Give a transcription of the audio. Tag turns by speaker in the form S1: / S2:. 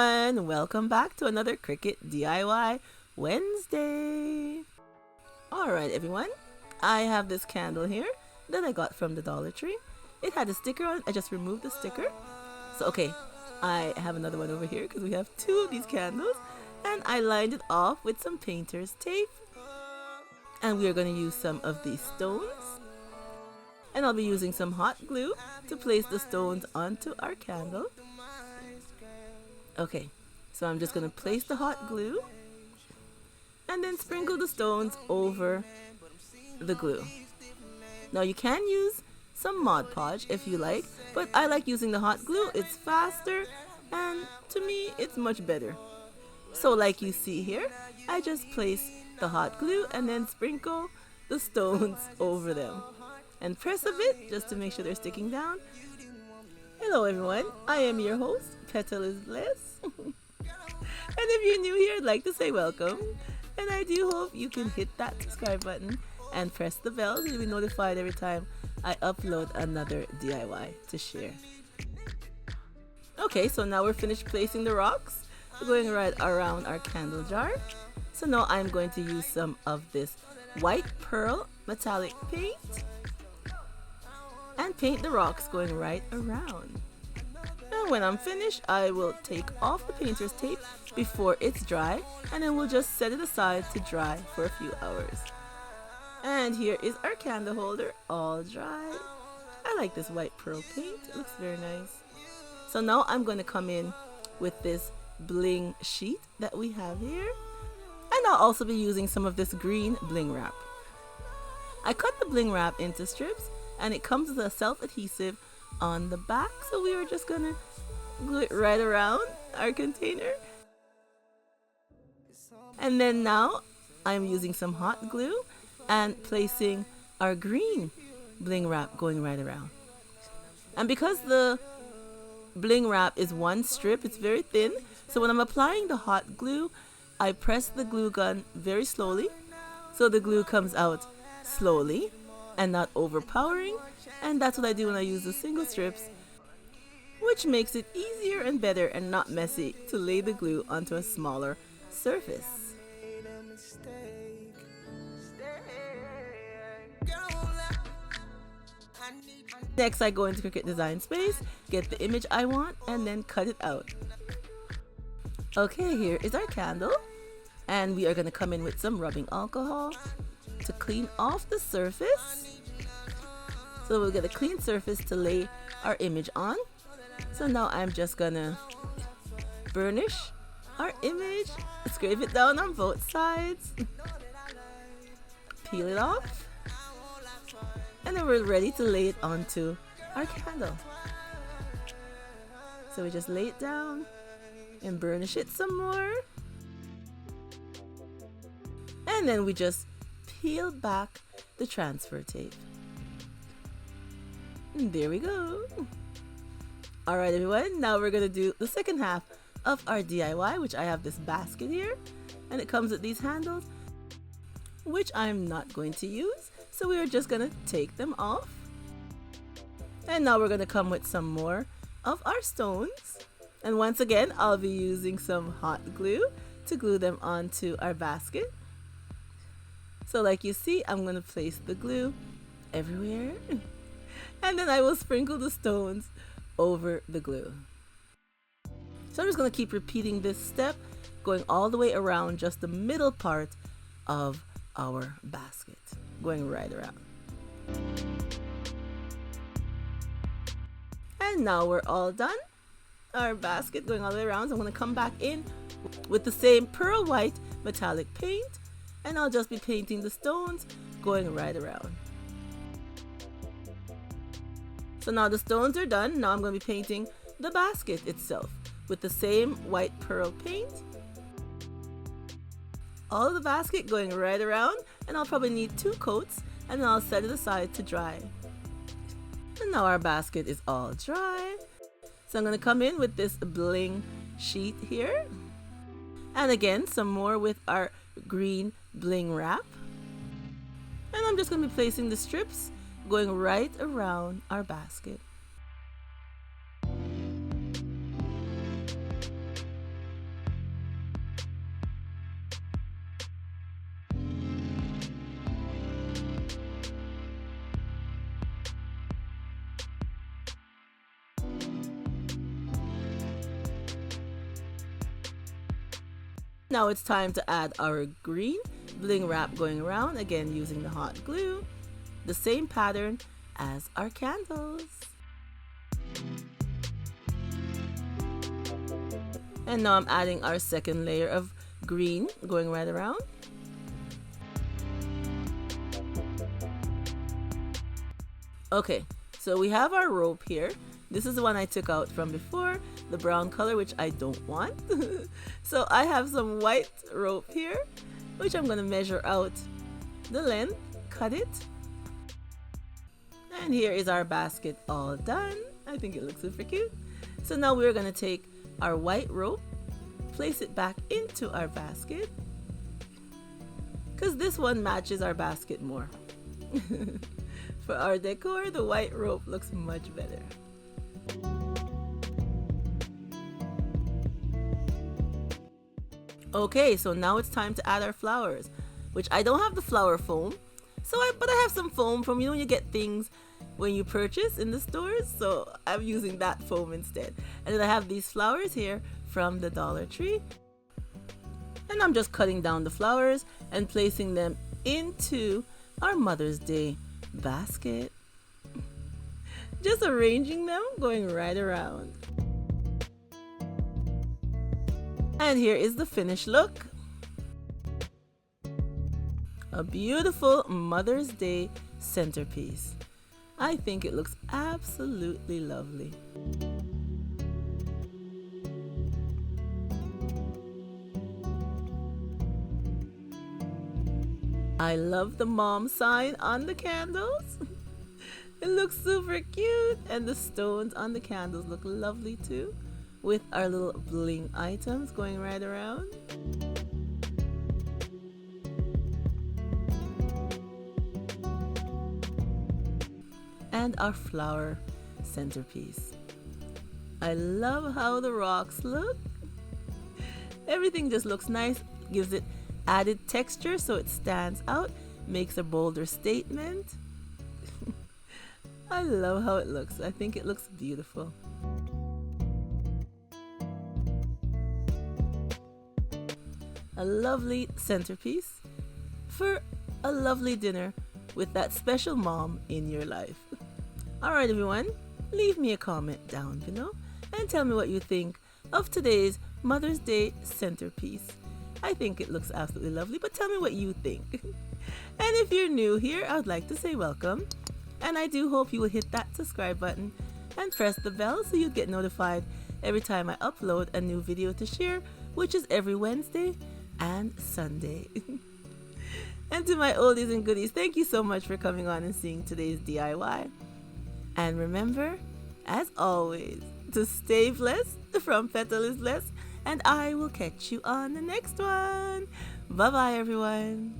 S1: everyone, welcome back to another Cricut DIY Wednesday. Alright everyone, I have this candle here that I got from the Dollar Tree. It had a sticker on it, I just removed the sticker. So okay, I have another one over here because we have two of these candles, and I lined it off with some painter's tape. And we are going to use some of these stones. And I'll be using some hot glue to place the stones onto our candle. Okay, so I'm just going to place the hot glue and then sprinkle the stones over the glue. Now you can use some Mod Podge if you like, but I like using the hot glue. It's faster and to me it's much better. So like you see here, I just place the hot glue and then sprinkle the stones over them and press a bit just to make sure they're sticking down. Hello everyone, I am your host, Petalisbless. And if you're new here, I'd like to say welcome. And I do hope you can hit that subscribe button and press the bell so you'll be notified every time I upload another DIY to share. Okay, so now we're finished placing the rocks. We're going right around our candle jar. So now I'm going to use some of this white pearl metallic paint and paint the rocks going right around. And when I'm finished, I will take off the painter's tape before it's dry, and then we'll just set it aside to dry for a few hours. And here is our candle holder, all dry. I like this white pearl paint, it looks very nice. So now I'm going to come in with this bling sheet that we have here. And I'll also be using some of this green bling wrap. I cut the bling wrap into strips and it comes with a self-adhesive on the back, so we were just gonna glue it right around our container. And then now I'm using some hot glue and placing our green bling wrap going right around. And because the bling wrap is one strip, it's very thin, so when I'm applying the hot glue, I press the glue gun very slowly so the glue comes out slowly and not overpowering, and that's what I do when I use the single strips, which makes it easier and better and not messy to lay the glue onto a smaller surface. Next I go into Cricut Design Space, get the image I want, and then cut it out. Okay, here is our candle, and we are going to come in with some rubbing alcohol to clean off the surface. So we'll get a clean surface to lay our image on. So now I'm just going to burnish our image, scrape it down on both sides, peel it off, and then we're ready to lay it onto our candle. So we just lay it down and burnish it some more, and then we just peel back the transfer tape, and there we go. Alright everyone, now we're gonna do the second half of our DIY, which I have this basket here, and it comes with these handles, which I'm not going to use, so we are just gonna take them off. And now we're gonna come with some more of our stones. And once again, I'll be using some hot glue to glue them onto our basket. So like you see, I'm going to place the glue everywhere. And then I will sprinkle the stones over the glue. So I'm just going to keep repeating this step, going all the way around just the middle part of our basket, going right around. And now we're all done. Our basket going all the way around, so I'm going to come back in with the same pearl white metallic paint, and I'll just be painting the stones going right around. So now the stones are done. Now I'm going to be painting the basket itself with the same white pearl paint. All of the basket going right around, and I'll probably need 2 coats, and then I'll set it aside to dry. And now our basket is all dry. So I'm going to come in with this bling sheet here. And again, some more with our green bling wrap. And I'm just going to be placing the strips going right around our basket. Now it's time to add our green bling wrap going around, again using the hot glue. The same pattern as our candles. And now I'm adding our second layer of green going right around. Okay, so we have our rope here. This is the one I took out from before, the brown color, which I don't want. So I have some white rope here, which I'm going to measure out the length, cut it. And here is our basket all done. I think it looks super cute. So now we're going to take our white rope, place it back into our basket, because this one matches our basket more. For our decor, the white rope looks much better. Okay, so now it's time to add our flowers, which I don't have the flower foam, but I have some foam from, you know, when you get things when you purchase in the stores, so I'm using that foam instead. And then I have these flowers here from the Dollar Tree, and I'm just cutting down the flowers and placing them into our Mother's Day basket. Just arranging them, going right around. And here is the finished look. A beautiful Mother's Day centerpiece. I think it looks absolutely lovely. I love the mom sign on the candles. It looks super cute, and the stones on the candles look lovely too, with our little bling items going right around. And our flower centerpiece. I love how the rocks look. Everything just looks nice, gives it added texture so it stands out, makes a bolder statement. I love how it looks. I think it looks beautiful. A lovely centerpiece for a lovely dinner with that special mom in your life. Alright everyone, leave me a comment down below and tell me what you think of today's Mother's Day centerpiece. I think it looks absolutely lovely, but tell me what you think. And if you're new here, I would like to say welcome. And I do hope you will hit that subscribe button and press the bell so you get notified every time I upload a new video to share, which is every Wednesday and Sunday. And to my oldies and goodies, thank you so much for coming on and seeing today's DIY. And remember, as always, to stay blessed from Petalisbless, and I will catch you on the next one. Bye bye everyone.